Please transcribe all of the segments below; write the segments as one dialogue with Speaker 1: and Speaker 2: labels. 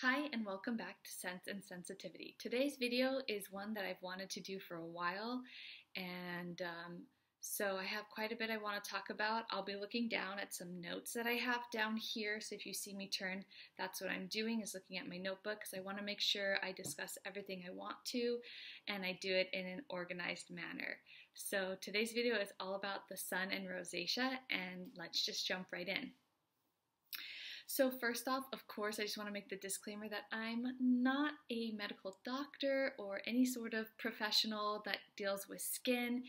Speaker 1: Hi and welcome back to Sense and Sensitivity. Today's video is one that I've wanted to do for a while, and so I have quite a bit I want to talk about. I'll be looking down at some notes that I have down here, so if you see me turn, that's what I'm doing, is looking at my notebook, because I want to make sure I discuss everything I want to, and I do it in an organized manner. So today's video is all about the sun and rosacea, and let's just jump right in. So first off, of course, I just want to make the disclaimer that I'm not a medical doctor or any sort of professional that deals with skin,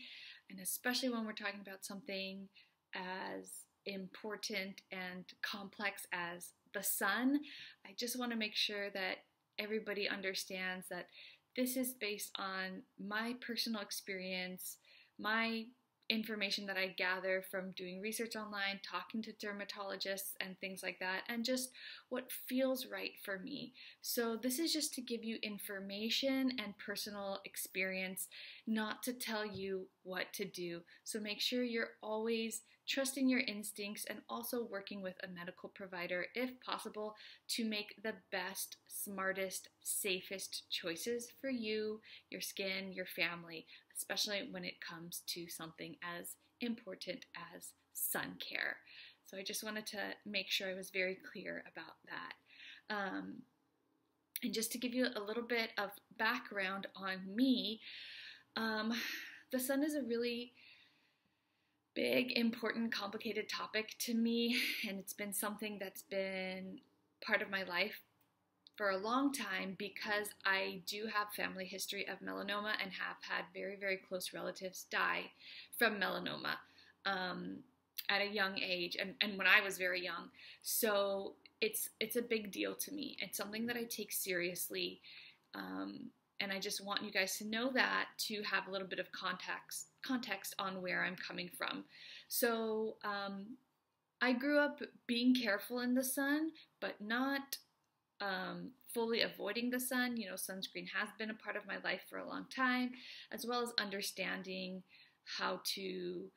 Speaker 1: and especially when we're talking about something as important and complex as the sun, I just want to make sure that everybody understands that this is based on my personal experience, my information that I gather from doing research online, talking to dermatologists and things like that, and just what feels right for me. So this is just to give you information and personal experience, not to tell you what to do. So make sure you're always trusting your instincts and also working with a medical provider if possible to make the best, smartest, safest choices for you, your skin, your family, especially when it comes to something as important as sun care. So I just wanted to make sure I was very clear about that. And just to give you a little bit of background on me, the sun is a really big, important, complicated topic to me, and it's been something that's been part of my life for a long time because I do have family history of melanoma and have had very, very close relatives die from melanoma at a young age and when I was very young. So it's a big deal to me. It's something that I take seriously, and I just want you guys to know that, to have a little bit of context on where I'm coming from. So I grew up being careful in the sun, but not fully avoiding the sun. You know, sunscreen has been a part of my life for a long time, as well as understanding how to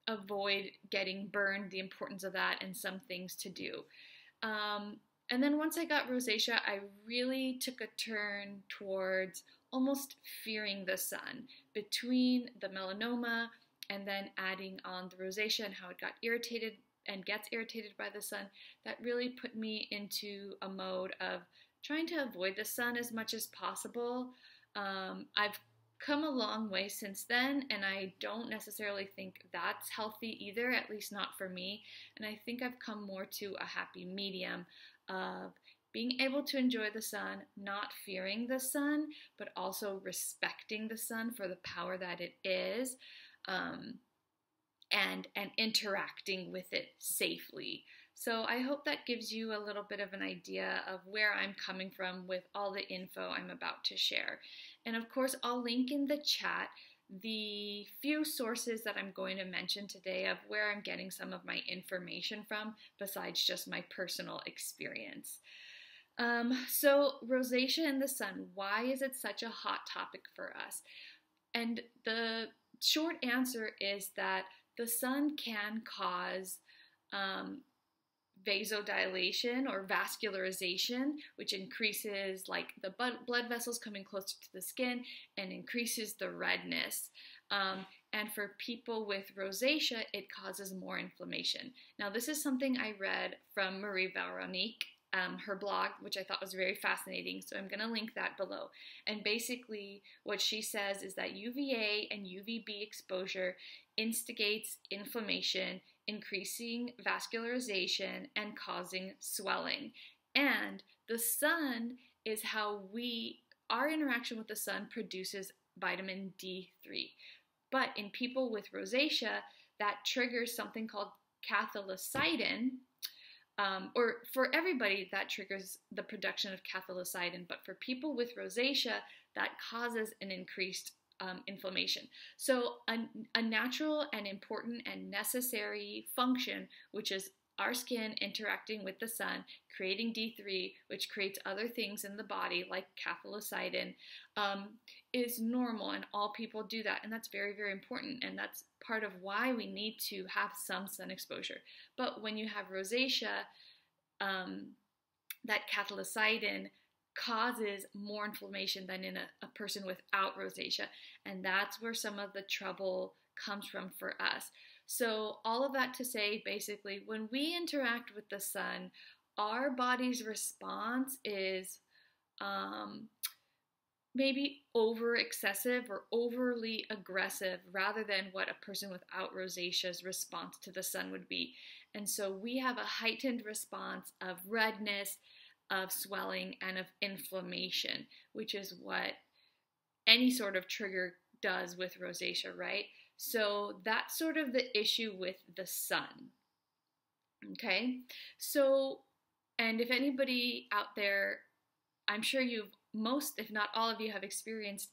Speaker 1: avoid getting burned, the importance of that, and some things to do. And then once I got rosacea, I really took a turn towards almost fearing the sun, between the melanoma and then adding on the rosacea and how it got irritated and gets irritated by the sun. That really put me into a mode of trying to avoid the sun as much as possible. I've come a long way since then, and I don't necessarily think that's healthy either, at least not for me. And I think I've come more to a happy medium of being able to enjoy the sun, not fearing the sun, but also respecting the sun for the power that it is, and interacting with it safely. So I hope that gives you a little bit of an idea of where I'm coming from with all the info I'm about to share. And of course, I'll link in the chat the few sources that I'm going to mention today of where I'm getting some of my information from, besides just my personal experience. So rosacea in the sun, why is it such a hot topic for us? And the short answer is that the sun can cause vasodilation or vascularization, which increases like the blood vessels coming closer to the skin and increases the redness. And for people with rosacea, it causes more inflammation. Now, this is something I read from Marie Veronique, her blog, which I thought was very fascinating, so I'm going to link that below. And basically what she says is that UVA and UVB exposure instigates inflammation, increasing vascularization and causing swelling. And the sun is how our interaction with the sun produces vitamin D3. But in people with rosacea, that triggers something called cathelicidin, or for everybody that triggers the production of cathelicidin, but for people with rosacea, that causes an increased inflammation. So a natural and important and necessary function, which is our skin interacting with the sun, creating D3, which creates other things in the body like cathelicidin, is normal, and all people do that, and that's very, very important, and that's part of why we need to have some sun exposure. But when you have rosacea, that cathelicidin causes more inflammation than in a person without rosacea. And that's where some of the trouble comes from for us. So all of that to say, basically, when we interact with the sun, our body's response is maybe over excessive or overly aggressive rather than what a person without rosacea's response to the sun would be. And so we have a heightened response of redness, of swelling, and of inflammation, which is what any sort of trigger does with rosacea, right? So that's sort of the issue with the sun. Okay? So, and if anybody out there, I'm sure most, if not all of you, have experienced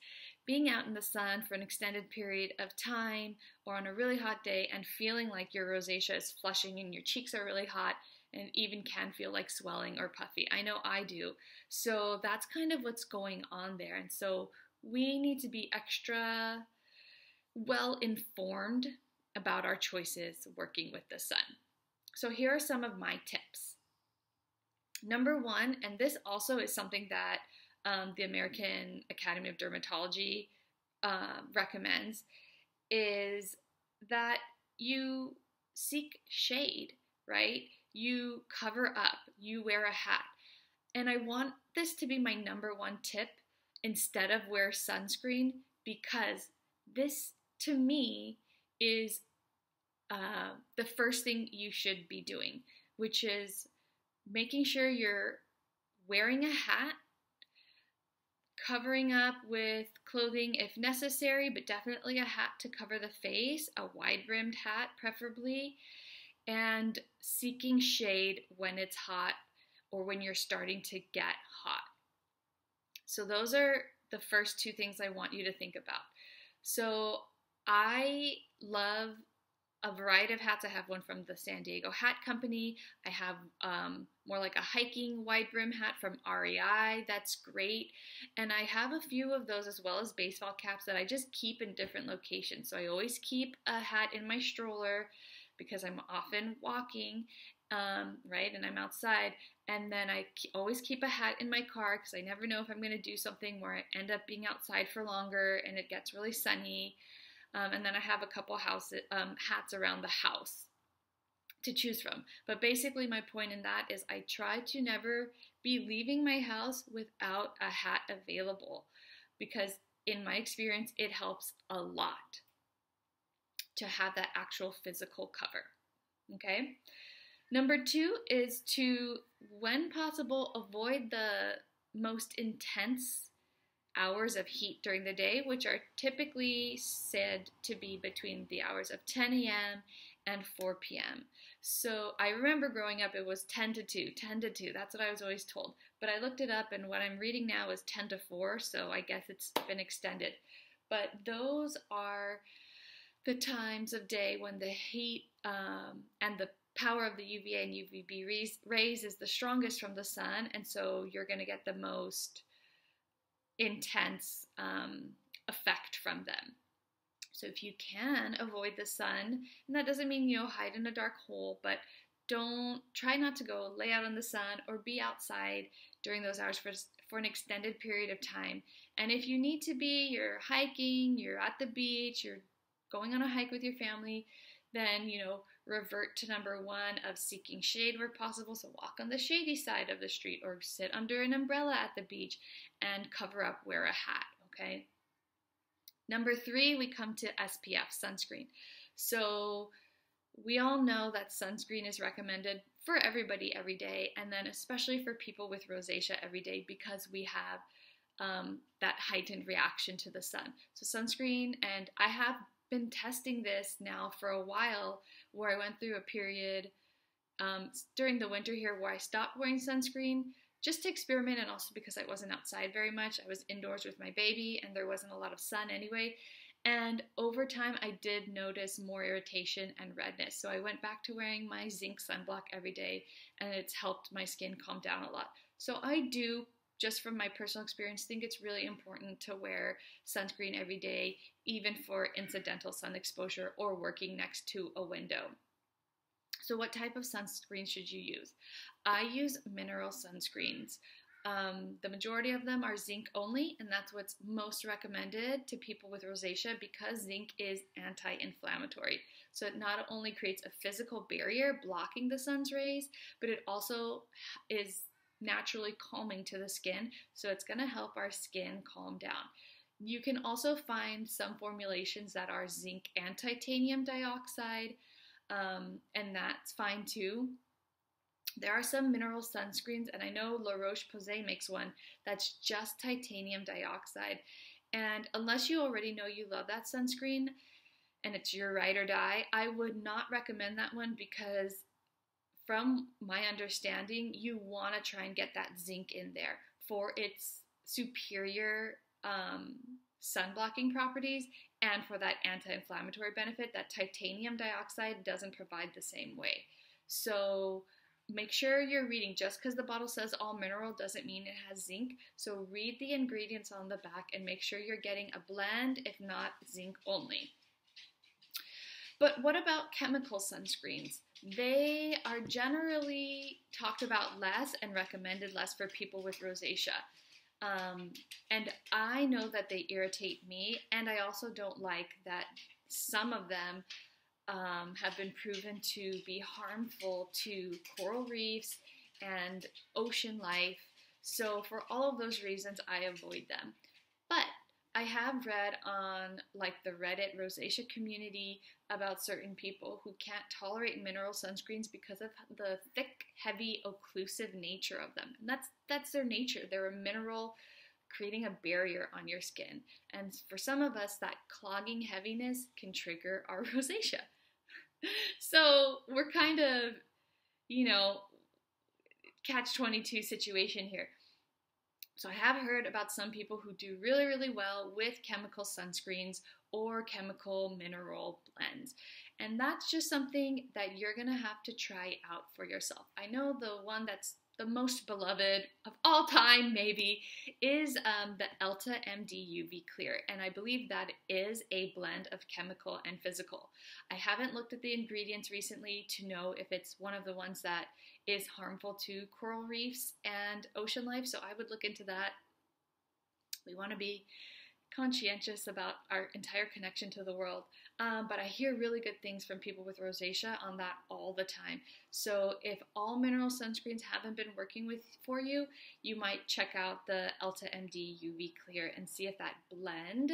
Speaker 1: being out in the sun for an extended period of time or on a really hot day and feeling like your rosacea is flushing and your cheeks are really hot and even can feel like swelling or puffy. I know I do. So that's kind of what's going on there. And so we need to be extra well informed about our choices working with the sun. So here are some of my tips. Number one, and this also is something that the American Academy of Dermatology recommends, is that you seek shade, right? You cover up, you wear a hat. And I want this to be my number one tip instead of wear sunscreen, because this, to me, is the first thing you should be doing, which is making sure you're wearing a hat, covering up with clothing if necessary, but definitely a hat to cover the face, a wide-brimmed hat preferably, and seeking shade when it's hot or when you're starting to get hot. So those are the first two things I want you to think about. So I love a variety of hats. I have one from the San Diego Hat Company. I have more like a hiking wide brim hat from REI. That's great. And I have a few of those as well as baseball caps that I just keep in different locations. So I always keep a hat in my stroller because I'm often walking, right? And I'm outside. And then I always keep a hat in my car because I never know if I'm going to do something where I end up being outside for longer and it gets really sunny. And then I have a couple hats around the house to choose from. But basically my point in that is I try to never be leaving my house without a hat available, because in my experience, it helps a lot to have that actual physical cover. Okay? Number two is to, when possible, avoid the most intense hours of heat during the day, which are typically said to be between the hours of 10 a.m. and 4 p.m. So I remember growing up, it was 10 to 2, 10 to 2. That's what I was always told. But I looked it up, and what I'm reading now is 10 to 4, so I guess it's been extended. But those are the times of day when the heat and the power of the UVA and UVB rays is the strongest from the sun, and so you're going to get the most intense effect from them. So if you can avoid the sun, and that doesn't mean, hide in a dark hole, but try not to go lay out in the sun or be outside during those hours for an extended period of time. And if you need to be, you're hiking, you're at the beach, you're going on a hike with your family, then, revert to number one of seeking shade where possible. So walk on the shady side of the street or sit under an umbrella at the beach and cover up, wear a hat, okay? Number three, we come to SPF, sunscreen. So we all know that sunscreen is recommended for everybody every day, and then especially for people with rosacea every day, because we have that heightened reaction to the sun. So sunscreen, and I have been testing this now for a while, where I went through a period during the winter here where I stopped wearing sunscreen just to experiment, and also because I wasn't outside very much. I was indoors with my baby and there wasn't a lot of sun anyway. And over time I did notice more irritation and redness. So I went back to wearing my zinc sunblock every day, and it's helped my skin calm down a lot. So I do, just from my personal experience, think it's really important to wear sunscreen every day, even for incidental sun exposure or working next to a window. So what type of sunscreen should you use? I use mineral sunscreens. The majority of them are zinc only, and that's what's most recommended to people with rosacea because zinc is anti-inflammatory. So it not only creates a physical barrier blocking the sun's rays, but it also is naturally calming to the skin, so it's going to help our skin calm down. You can also find some formulations that are zinc and titanium dioxide, and that's fine too. There are some mineral sunscreens, and I know La Roche-Posay makes one that's just titanium dioxide. And unless you already know you love that sunscreen and it's your ride or die, I would not recommend that one because from my understanding, you want to try and get that zinc in there for its superior sun blocking properties and for that anti-inflammatory benefit that titanium dioxide doesn't provide the same way. So make sure you're reading. Just because the bottle says all mineral doesn't mean it has zinc. So read the ingredients on the back and make sure you're getting a blend, if not zinc only. But what about chemical sunscreens? They are generally talked about less and recommended less for people with rosacea. And I know that they irritate me, and I also don't like that some of them have been proven to be harmful to coral reefs and ocean life. So for all of those reasons, I avoid them. But I have read on like the Reddit rosacea community about certain people who can't tolerate mineral sunscreens because of the thick, heavy, occlusive nature of them. And that's their nature. They're a mineral creating a barrier on your skin. And for some of us, that clogging heaviness can trigger our rosacea. So we're kind of, catch-22 situation here. So I have heard about some people who do really, really well with chemical sunscreens or chemical mineral blends. And that's just something that you're going to have to try out for yourself. I know the one that's the most beloved of all time, maybe, is the Elta MD UV Clear. And I believe that is a blend of chemical and physical. I haven't looked at the ingredients recently to know if it's one of the ones that is harmful to coral reefs and ocean life, so I would look into that. We want to be conscientious about our entire connection to the world, but I hear really good things from people with rosacea on that all the time. So if all mineral sunscreens haven't been working for you, you might check out the Elta MD UV Clear and see if that blend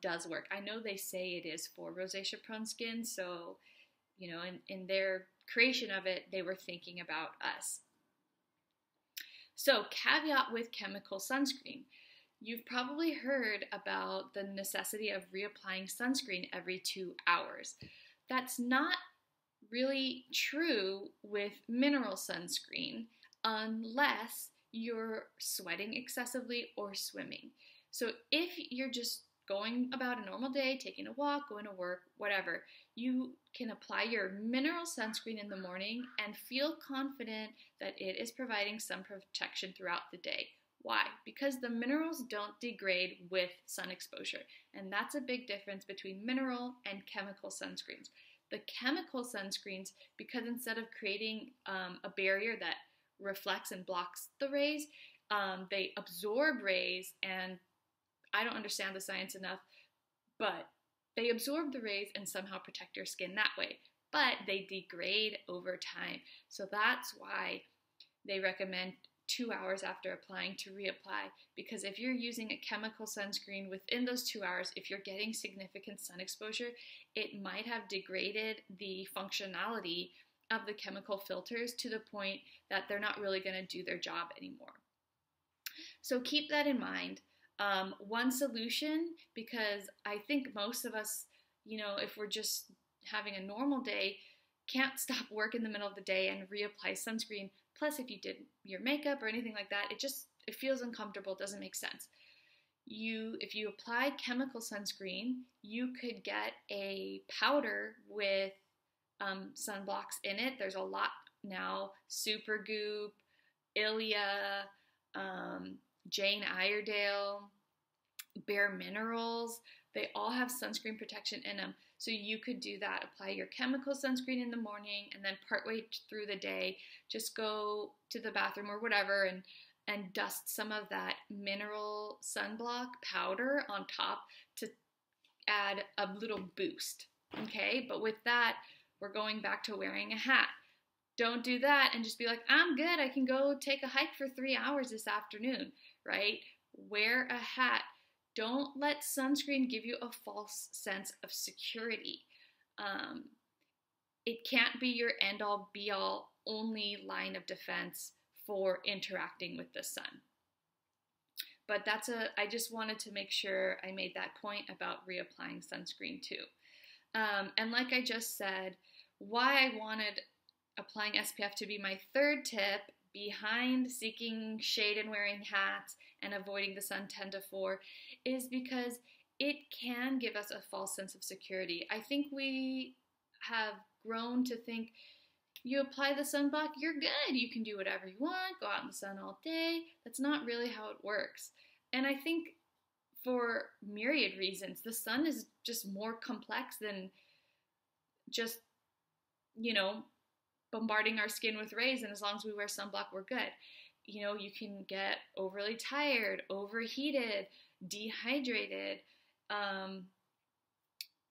Speaker 1: does work. I know they say it is for rosacea prone skin, so in their creation of it, they were thinking about us. So, caveat with chemical sunscreen. You've probably heard about the necessity of reapplying sunscreen every 2 hours. That's not really true with mineral sunscreen unless you're sweating excessively or swimming. So if you're just going about a normal day, taking a walk, going to work, whatever, you can apply your mineral sunscreen in the morning and feel confident that it is providing some protection throughout the day. Why? Because the minerals don't degrade with sun exposure, and that's a big difference between mineral and chemical sunscreens. The chemical sunscreens, because instead of creating a barrier that reflects and blocks the rays, they absorb rays, and I don't understand the science enough, but they absorb the rays and somehow protect your skin that way. But they degrade over time. So that's why they recommend 2 hours after applying to reapply, because if you're using a chemical sunscreen within those 2 hours, if you're getting significant sun exposure, it might have degraded the functionality of the chemical filters to the point that they're not really going to do their job anymore. So keep that in mind. One solution, because I think most of us, if we're just having a normal day, can't stop work in the middle of the day and reapply sunscreen. Plus, if you did your makeup or anything like that, it feels uncomfortable, doesn't make sense. If you apply chemical sunscreen, you could get a powder with sunblocks in it. There's a lot now. Supergoop, Ilia, Jane Iredale, Bare Minerals, they all have sunscreen protection in them. So you could do that. Apply your chemical sunscreen in the morning, and then partway through the day, just go to the bathroom or whatever and dust some of that mineral sunblock powder on top to add a little boost. Okay, but with that, we're going back to wearing a hat. Don't do that and just be like, I'm good, I can go take a hike for 3 hours this afternoon, right? Wear a hat. Don't let sunscreen give you a false sense of security. It can't be your end-all, be-all, only line of defense for interacting with the sun. But I just wanted to make sure I made that point about reapplying sunscreen too. And like I just said, why I wanted applying SPF to be my third tip behind seeking shade and wearing hats and avoiding the sun 10 to 4 is because it can give us a false sense of security. I think we have grown to think you apply the sunblock, you're good. You can do whatever you want, go out in the sun all day. That's not really how it works. And I think for myriad reasons, the sun is just more complex than just, bombarding our skin with rays, and as long as we wear sunblock, we're good. You can get overly tired, overheated, dehydrated,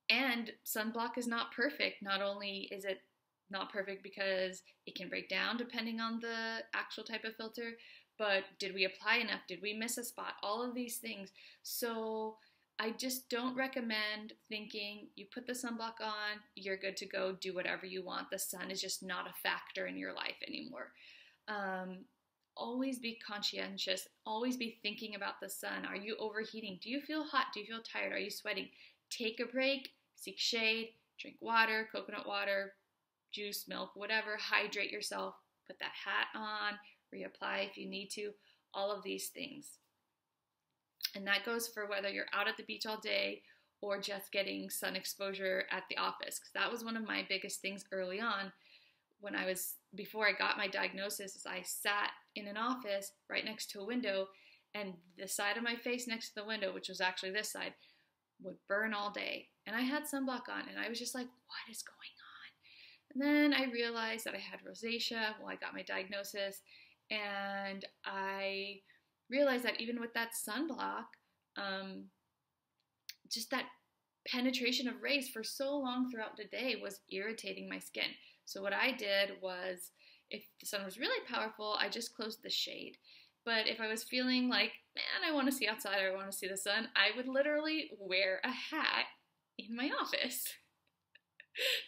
Speaker 1: and sunblock is not perfect. Not only is it not perfect because it can break down depending on the actual type of filter, but did we apply enough? Did we miss a spot? All of these things. So I just don't recommend thinking you put the sunblock on, you're good to go, do whatever you want. The sun is just not a factor in your life anymore. Always be conscientious. Always be thinking about the sun. Are you overheating? Do you feel hot? Do you feel tired? Are you sweating? Take a break, seek shade, drink water, coconut water, juice, milk, whatever. Hydrate yourself. Put that hat on. Reapply if you need to. All of these things. And that goes for whether you're out at the beach all day or just getting sun exposure at the office. Because that was one of my biggest things early on before I got my diagnosis, is I sat in an office right next to a window, and the side of my face next to the window, which was actually this side, would burn all day. And I had sunblock on, and I was just like, what is going on? And then I realized that I had rosacea. Well, I got my diagnosis, and I realized that even with that sunblock, just that penetration of rays for so long throughout the day was irritating my skin. So what I did was, if the sun was really powerful, I just closed the shade. But if I was feeling like, man, I want to see outside, or I want to see the sun, I would literally wear a hat in my office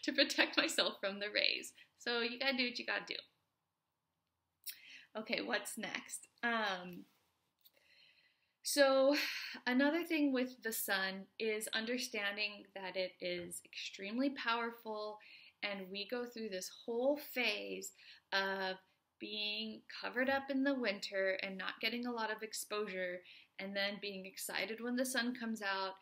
Speaker 1: to protect myself from the rays. So you gotta do what you gotta do. Okay, what's next? So another thing with the sun is understanding that it is extremely powerful, and we go through this whole phase of being covered up in the winter and not getting a lot of exposure, and then being excited when the sun comes out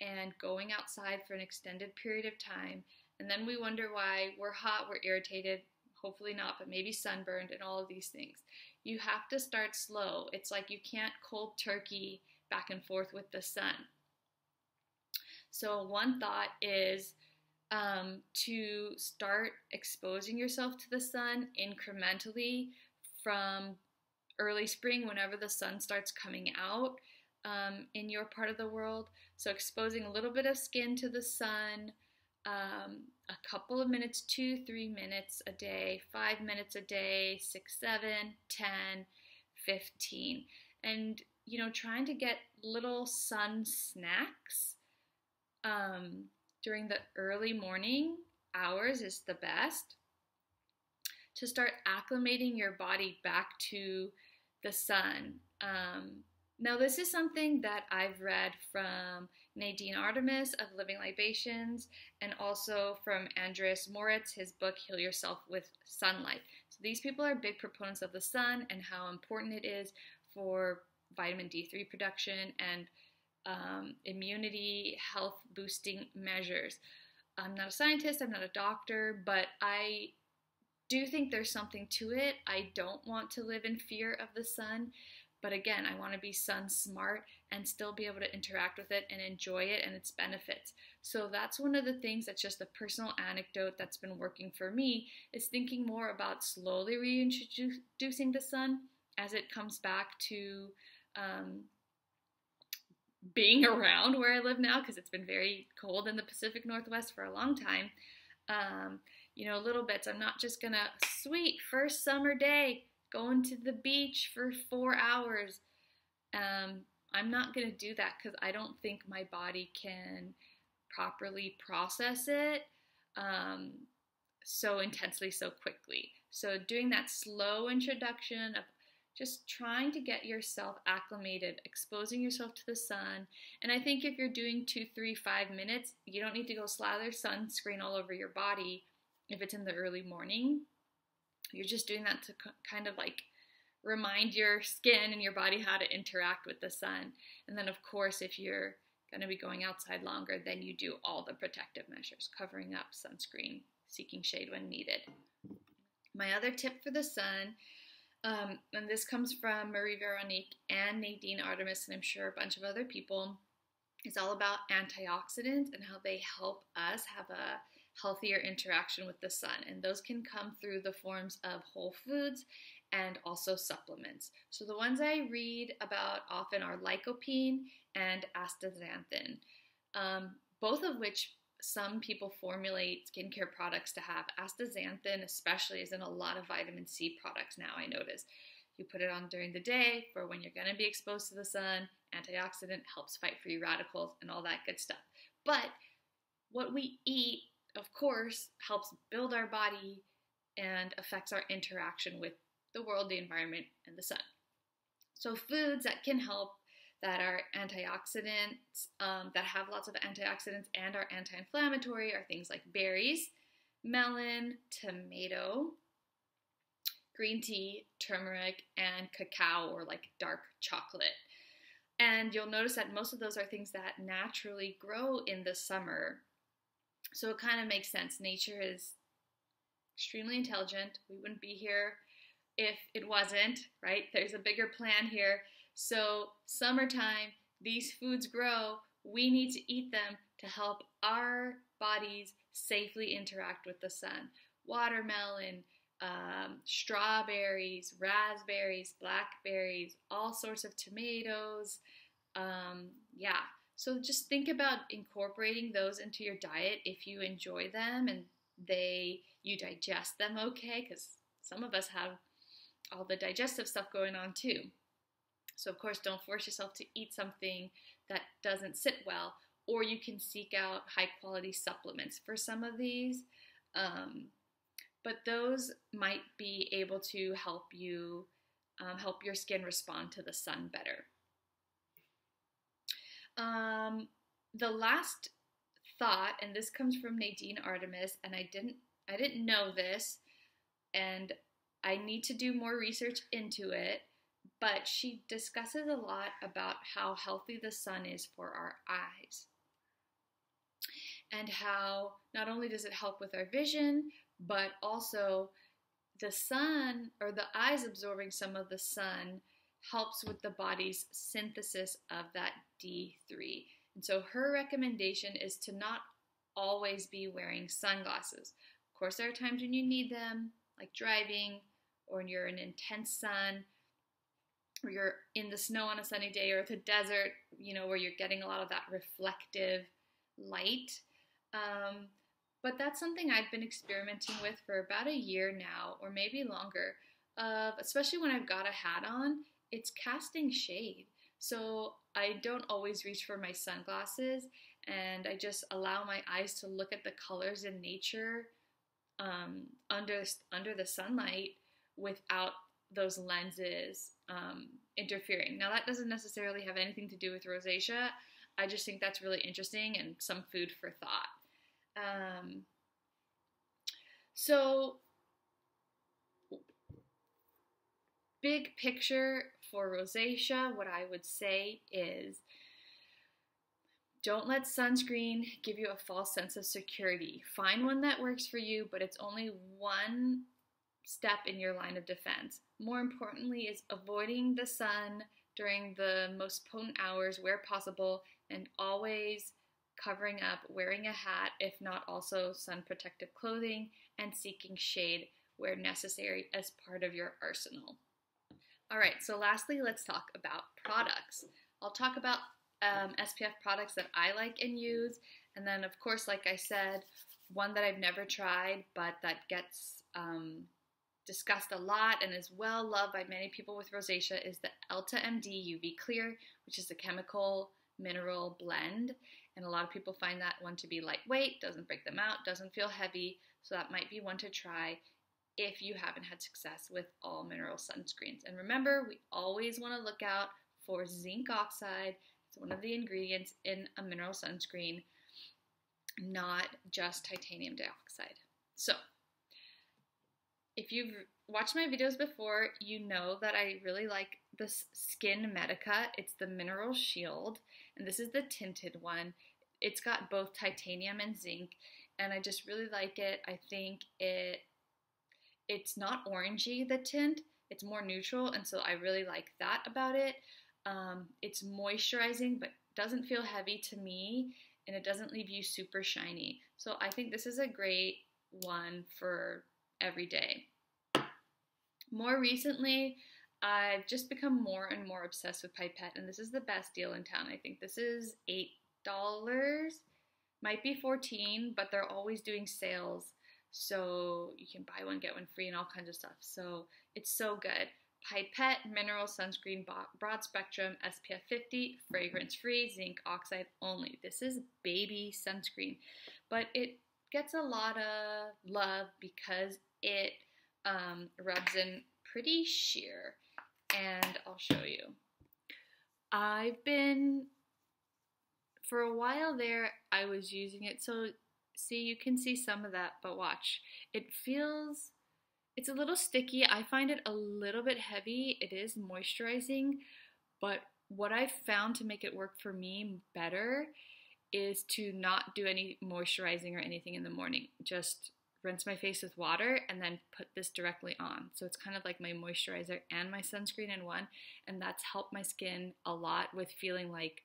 Speaker 1: and going outside for an extended period of time. And then we wonder why we're hot, we're irritated, hopefully not, but maybe sunburned, and all of these things. You have to start slow. It's like you can't cold turkey back and forth with the sun. So one thought is to start exposing yourself to the sun incrementally from early spring, whenever the sun starts coming out in your part of the world. So exposing a little bit of skin to the sun, a couple of minutes, 2-3 minutes a day, 5 minutes a day, 6, 7, 10, 15. And, trying to get little sun snacks during the early morning hours is the best, to start acclimating your body back to the sun. Now, this is something that I've read from Nadine Artemis of Living Libations, and also from Andreas Moritz, his book, Heal Yourself with Sunlight. So these people are big proponents of the sun and how important it is for vitamin D3 production and immunity, health boosting measures. I'm not a scientist, I'm not a doctor, but I do think there's something to it. I don't want to live in fear of the sun, But again, I want to be sun smart and still be able to interact with it and enjoy it and its benefits. So that's one of the things that's just a personal anecdote that's been working for me, is thinking more about slowly reintroducing the sun as it comes back to being around where I live now, because it's been very cold in the Pacific Northwest for a long time. Little bits. I'm not just gonna, sweet, first summer day, going to the beach for 4 hours. I'm not gonna do that because I don't think my body can properly process it so intensely, so quickly. So doing that slow introduction of just trying to get yourself acclimated, exposing yourself to the sun. And I think if you're doing 2, 3, 5 minutes, you don't need to go slather sunscreen all over your body if it's in the early morning. You're just doing that to kind of like remind your skin and your body how to interact with the sun. And then of course, if you're going to be going outside longer, then you do all the protective measures, covering up, sunscreen, seeking shade when needed. My other tip for the sun, and this comes from Marie Veronique and Nadine Artemis, and I'm sure a bunch of other people, is all about antioxidants and how they help us have a healthier interaction with the sun. And those can come through the forms of whole foods and also supplements. So the ones I read about often are lycopene and astaxanthin, both of which some people formulate skincare products to have. Astaxanthin especially is in a lot of vitamin C products now, I notice. You put it on during the day for when you're going to be exposed to the sun. Antioxidant helps fight free radicals and all that good stuff. But what we eat, of course, helps build our body and affects our interaction with the world, the environment, and the sun. So foods that can help, that are antioxidants, that have lots of antioxidants and are anti-inflammatory, are things like berries, melon, tomato, green tea, turmeric, and cacao, or like dark chocolate. And you'll notice that most of those are things that naturally grow in the summer. So it kind of makes sense. Nature is extremely intelligent. We wouldn't be here if it wasn't, right? There's a bigger plan here. So summertime, these foods grow. We need to eat them to help our bodies safely interact with the sun. Watermelon, strawberries, raspberries, blackberries, all sorts of tomatoes. So just think about incorporating those into your diet if you enjoy them and you digest them okay, because some of us have all the digestive stuff going on too. So of course, don't force yourself to eat something that doesn't sit well, or you can seek out high quality supplements for some of these. But those might be able to help you, help your skin respond to the sun better. The last thought, and this comes from Nadine Artemis, and I didn't know this, and I need to do more research into it, but she discusses a lot about how healthy the sun is for our eyes, and how not only does it help with our vision, but also the sun, or the eyes absorbing some of the sun, helps with the body's synthesis of that D3. And so her recommendation is to not always be wearing sunglasses. Of course, there are times when you need them, like driving, or when you're in intense sun, or you're in the snow on a sunny day, or the desert, where you're getting a lot of that reflective light. But that's something I've been experimenting with for about a year now, or maybe longer, especially when I've got a hat on. It's casting shade. So I don't always reach for my sunglasses, and I just allow my eyes to look at the colors in nature under the sunlight without those lenses interfering. Now, that doesn't necessarily have anything to do with rosacea. I just think that's really interesting and some food for thought. So big picture for rosacea, what I would say is, don't let sunscreen give you a false sense of security. Find one that works for you, but it's only one step in your line of defense. more importantly, is avoiding the sun during the most potent hours where possible, and always covering up, wearing a hat, if not also sun protective clothing, and seeking shade where necessary as part of your arsenal. All right, so lastly, let's talk about products. I'll talk about SPF products that I like and use, and then of course, like I said, one that I've never tried but that gets discussed a lot and is well loved by many people with rosacea is the Elta MD UV Clear, which is a chemical mineral blend. And a lot of people find that one to be lightweight, doesn't break them out, doesn't feel heavy. So that might be one to try if you haven't had success with all mineral sunscreens. And remember, we always want to look out for zinc oxide. It's one of the ingredients in a mineral sunscreen, not just titanium dioxide. So if you've watched my videos before, you know that I really like this Skinmedica. It's the Mineral Shield, and this is the tinted one. It's got both titanium and zinc, and I just really like it. I think it's not orangey, the tint. It's more neutral, and so I really like that about it. It's moisturizing, but doesn't feel heavy to me, and it doesn't leave you super shiny. So I think this is a great one for every day. More recently, I've just become more and more obsessed with Pipette, and this is the best deal in town. I think this is $8, might be $14, but they're always doing sales, so you can buy one, get one free, and all kinds of stuff. So it's so good. Pipette Mineral Sunscreen Broad Spectrum SPF 50, fragrance free, zinc oxide only. This is baby sunscreen, but it gets a lot of love because it rubs in pretty sheer, and I'll show you. I've been, for a while there, I was using it, so see, you can see some of that, but watch. It's a little sticky. I find it a little bit heavy. It is moisturizing, but what I've found to make it work for me better is to not do any moisturizing or anything in the morning. Just rinse my face with water and then put this directly on. So it's kind of like my moisturizer and my sunscreen in one, and that's helped my skin a lot with feeling like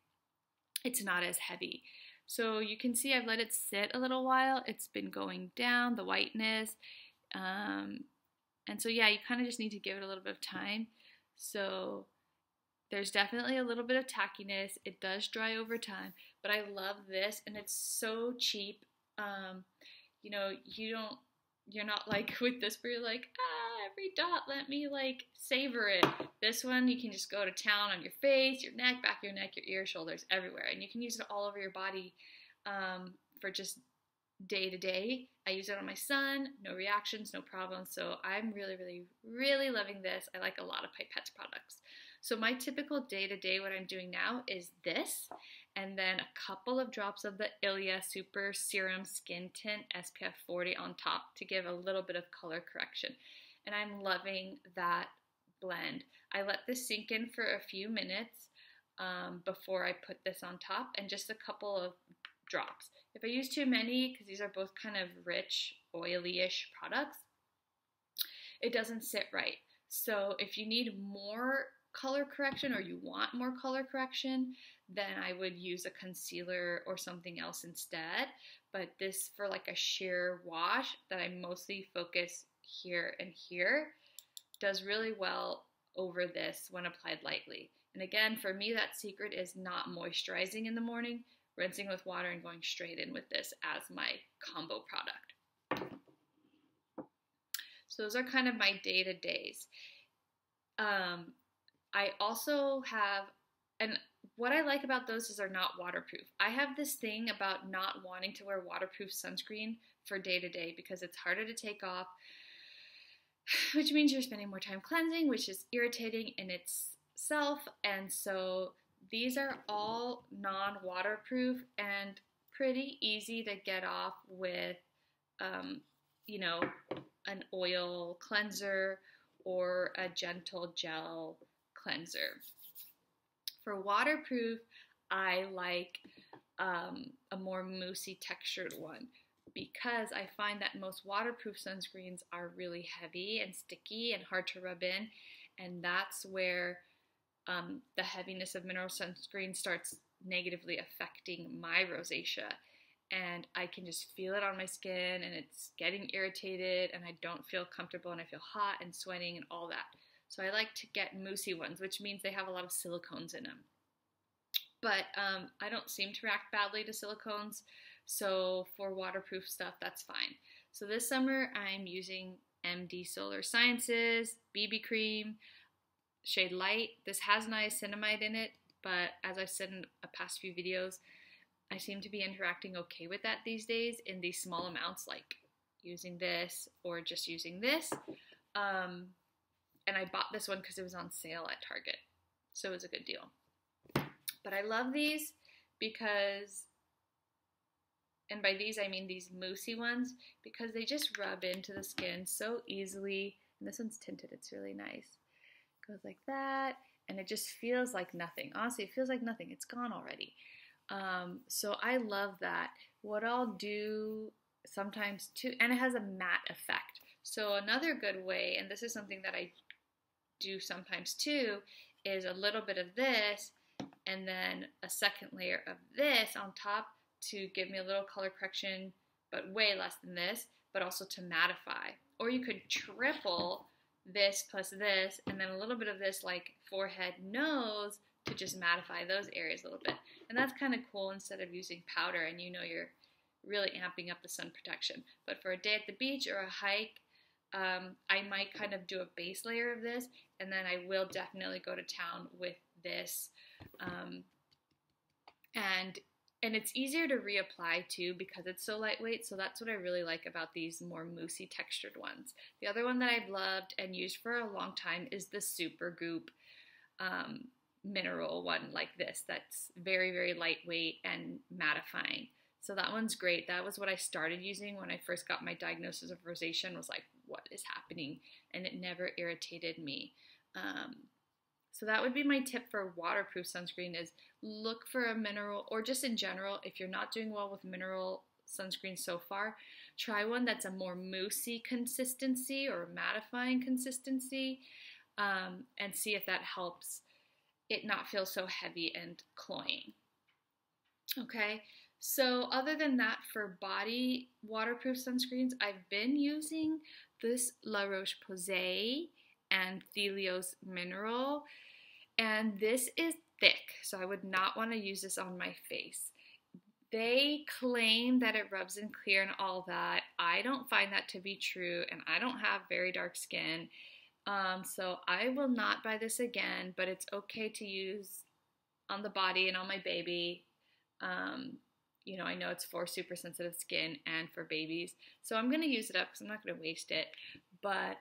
Speaker 1: it's not as heavy. So you can see I've let it sit a little while. It's been going down, the whiteness. And so yeah, you kind of just need to give it a little bit of time. So there's definitely a little bit of tackiness. It does dry over time, but I love this, and it's so cheap. You know, you're not like with this where you're like, every dot, let me like savor it. This one, you can just go to town on your face, your neck, back of your neck, your ear, shoulders, everywhere. And you can use it all over your body for just day to day. I use it on my son, no reactions, no problems. So I'm really, really, really loving this. I like a lot of Pipette's products. So my typical day-to-day, what I'm doing now is this, and then a couple of drops of the Ilia Super Serum Skin Tint SPF 40 on top to give a little bit of color correction. And I'm loving that blend. I let this sink in for a few minutes before I put this on top, and just a couple of drops. If I use too many, because these are both kind of rich, oily-ish products, it doesn't sit right. So if you need more color correction, or you want more color correction, then I would use a concealer or something else instead. But this, for like a sheer wash that I mostly focus here and here, does really well over this when applied lightly. And again, for me, that secret is not moisturizing in the morning, rinsing with water and going straight in with this as my combo product. So those are kind of my day-to-days. I also have, and what I like about those is they're not waterproof. I have this thing about not wanting to wear waterproof sunscreen for day-to-day because it's harder to take off, which means you're spending more time cleansing, which is irritating in itself. And so these are all non-waterproof and pretty easy to get off with, you know, an oil cleanser or a gentle gel cleanser. For waterproof, I like a more moussey textured one. because I find that most waterproof sunscreens are really heavy and sticky and hard to rub in, and that's where the heaviness of mineral sunscreen starts negatively affecting my rosacea. And I can just feel it on my skin, and it's getting irritated, and I don't feel comfortable, and I feel hot and sweating and all that. So I like to get moussey ones, which means they have a lot of silicones in them. But I don't seem to react badly to silicones, so for waterproof stuff, that's fine. So this summer, I'm using MD Solar Sciences BB Cream, shade Light. This has niacinamide in it, but as I've said in the past few videos, I seem to be interacting okay with that these days in these small amounts, like using this or just using this. And I bought this one because it was on sale at Target, so it was a good deal. But I love these because, and by these I mean these moussey ones, because they just rub into the skin so easily. And this one's tinted, it's really nice. It goes like that, and it just feels like nothing. Honestly, it feels like nothing. It's gone already. So I love that. What I'll do sometimes too, and it has a matte effect. So another good way, and this is something that I do sometimes too, is a little bit of this and then a second layer of this on top to give me a little color correction, but way less than this, but also to mattify. Or you could triple this plus this and then a little bit of this, like forehead, nose, to just mattify those areas a little bit. And that's kind of cool instead of using powder and you know you're really amping up the sun protection. But for a day at the beach or a hike, I might kind of do a base layer of this, and then I will definitely go to town with this. And it's easier to reapply too because it's so lightweight, so that's what I really like about these more moussey textured ones. The other one that I've loved and used for a long time is the Supergoop mineral one like this that's very, very lightweight and mattifying. So that one's great. That was what I started using when I first got my diagnosis of rosacea and was like, what is happening? And it never irritated me. So that would be my tip for waterproof sunscreen is look for a mineral, or just in general, if you're not doing well with mineral sunscreen so far, try one that's a more moussey consistency or mattifying consistency, and see if that helps it not feel so heavy and cloying. Okay, so other than that, for body waterproof sunscreens, I've been using this La Roche-Posay and Thelios Mineral, and this is thick, so I would not want to use this on my face. They claim that it rubs in clear and all that. I don't find that to be true, and I don't have very dark skin, so I will not buy this again, but it's okay to use on the body and on my baby. You know, I know it's for super sensitive skin and for babies, so I'm going to use it up because I'm not going to waste it, but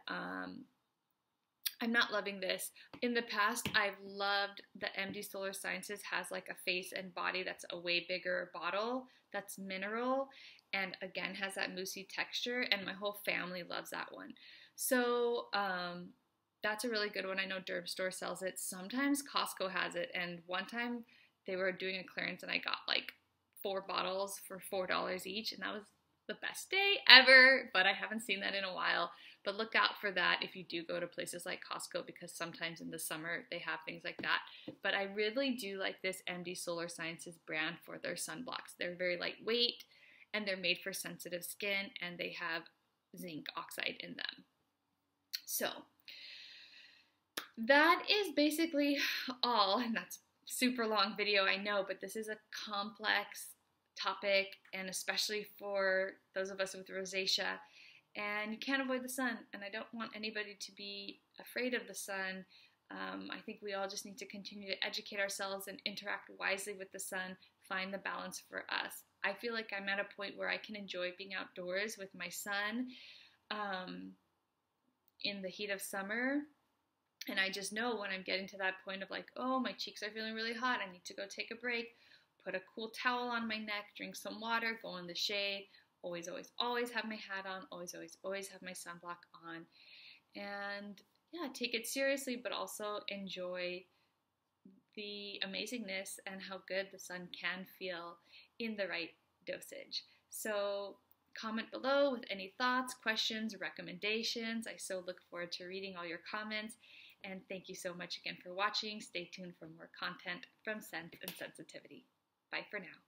Speaker 1: I'm not loving this. In the past, I've loved the MD Solar Sciences has like a face and body that's a way bigger bottle that's mineral and again has that moussey texture, and my whole family loves that one. So that's a really good one. I know Derm Store sells it. Sometimes Costco has it, and one time they were doing a clearance and I got like 4 bottles for $4 each, and that was the best day ever, but I haven't seen that in a while. But look out for that if you do go to places like Costco, because sometimes in the summer they have things like that. But I really do like this MD Solar Sciences brand for their sunblocks. They're very lightweight and they're made for sensitive skin, and they have zinc oxide in them. So that is basically all, and that's a super long video, I know, but this is a complex topic, and especially for those of us with rosacea, and you can't avoid the sun, and I don't want anybody to be afraid of the sun. I think we all just need to continue to educate ourselves and interact wisely with the sun, find the balance for us. I feel like I'm at a point where I can enjoy being outdoors with my son in the heat of summer, and I just know when I'm getting to that point of like, oh, my cheeks are feeling really hot, I need to go take a break, put a cool towel on my neck, drink some water, go in the shade, always, always, always have my hat on, always, always, always have my sunblock on, and yeah, take it seriously, but also enjoy the amazingness and how good the sun can feel in the right dosage. So Comment below with any thoughts, questions, recommendations. I so look forward to reading all your comments. And thank you so much again for watching. Stay tuned for more content from Sense and Sensitivity. Bye for now.